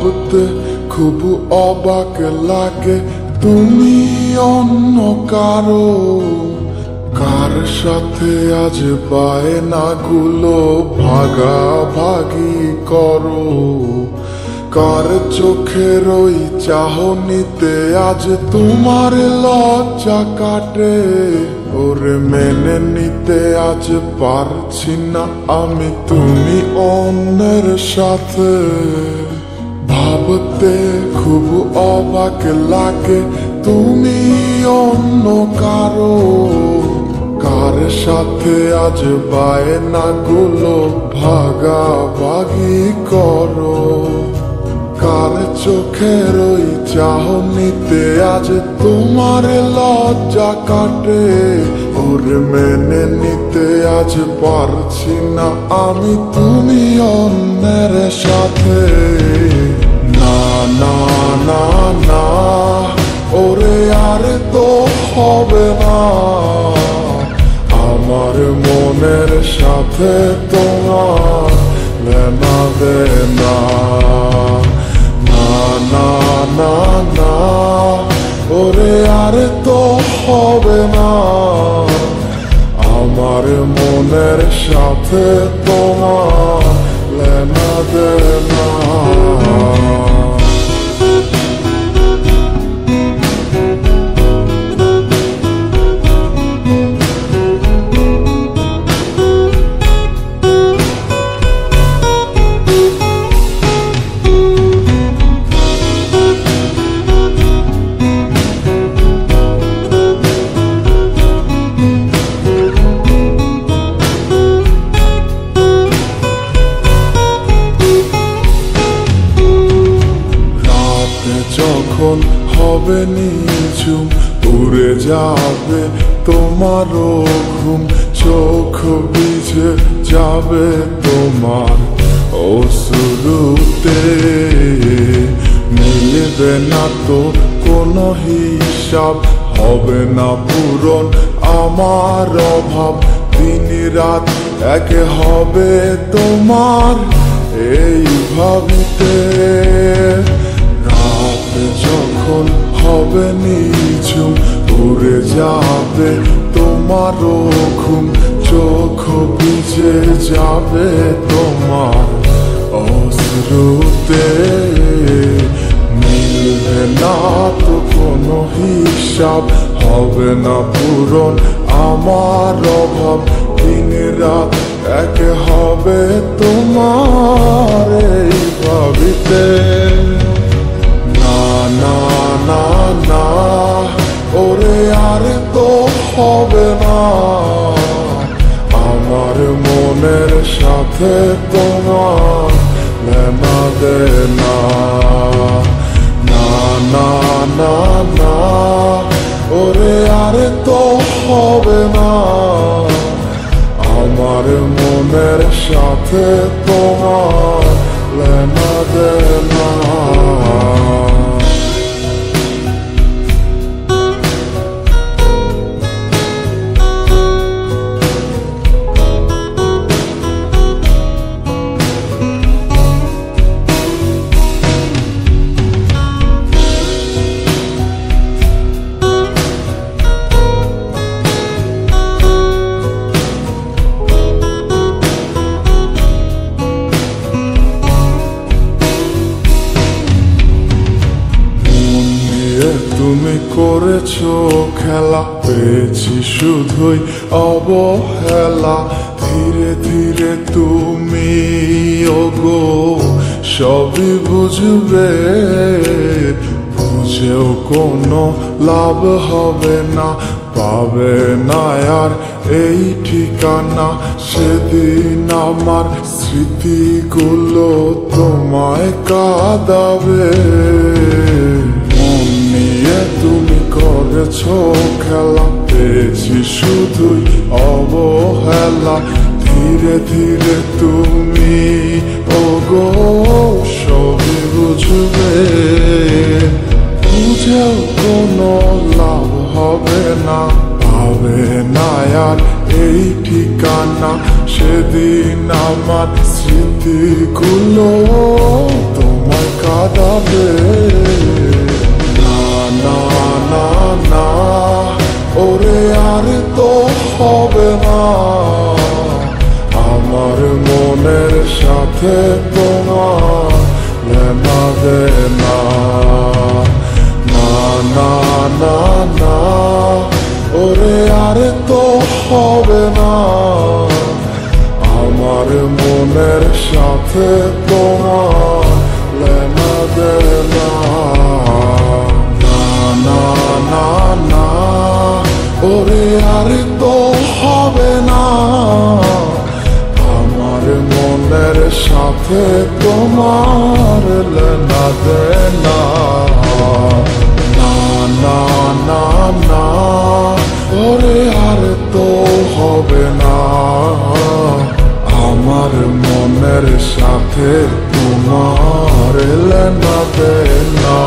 ভাবতে খুব অবাক লাগে তুমি অন্য কারো, কার সাথে আজ বায়নাগুলো ভাগাভাগি করো, কার চোখের ওই চাহনিতে আজ তোমার লজ্জা কাটে। ওরে মেনে নিতে আজ পারছি না আমি তুমি অন্যের সাথে, ভাবতে খুব অবাক লাগে তুমি অন্য কারো, কার সাথে আজ বায়নাগুলো ভাগাভাগি করো, কার চোখের ওই চাহনিতে আজ তোমার লজ্জা কাটে। ওরে মেনে নিতে আজ পারছি না আমি তুমি অন্যের সাথে। না না না না ওরে আর তো হবে না, আমার মনের সাথে তোমার লেনা দেনা। না না না না ওরে আর তো হবে না, আমার মনের সাথে তোমার লেনা দেনা। যখন হবে নিঝুম উড়ে যাবে তোমারও ঘুম, চোখ ভিজে যাবে তোমার অশ্রুতে, মিলবে না তো কোনো হিসাব, হবে না পূরণ আমার অভাব, দিন রাত এক হবে তোমার এই ভাবিতে। যখন হবে নিঝুম উড়ে যাবে তোমারও ঘুম, চোখ ভিজে যাবে তোমার অশ্রুতে, মিলবে না তো কোনো হিসাব, হবে না পূরণ আমার অভাব, দিন রাত এক হবে তোমার এই ভাবিতে। না না না ওরে আর তো হবে না, আমার মনের সাথে তোমার লেনা দেনা। না না না না ওরে আর তো হবে না, আমার মনের সাথে তোমার লেনা দেনা। তুমি করেছো খেলা, পেয়েছি শুধুই অবহেলা, ধীরে ধীরে তুমি ওগো সবই বুঝবে, বুঝেও কোনো লাভ হবে না, পাবে না আর এই ঠিকানা। সেদিন আমার স্মৃতিগুলো তোমায় কাঁদাবে, তুমি করেছো খেলা, পেয়েছি শুধুই অবহেলা, ধীরে ধীরে তুমি ওগো সবই বুঝবে, বুঝেও কোনো লাভ হবে না, পাবে না আর এই ঠিকানা। সেদিন আমার স্মৃতিগুলো তোমায় কাঁদা যাবে না না না না ওরে আর তো হবে না আমার মনের সাথে তোমার লেনা দেনা না না না না ওরে আর তো হবে না আমার মনের সাথে তোমার লেনা দেনা না না না না ওরে আর তো হবে না আমার মনের সাথে তোমার লেনা দেনা না না না না ওরে আর তো হবে না আমার মনের সাথে তোমার লেনা দেনা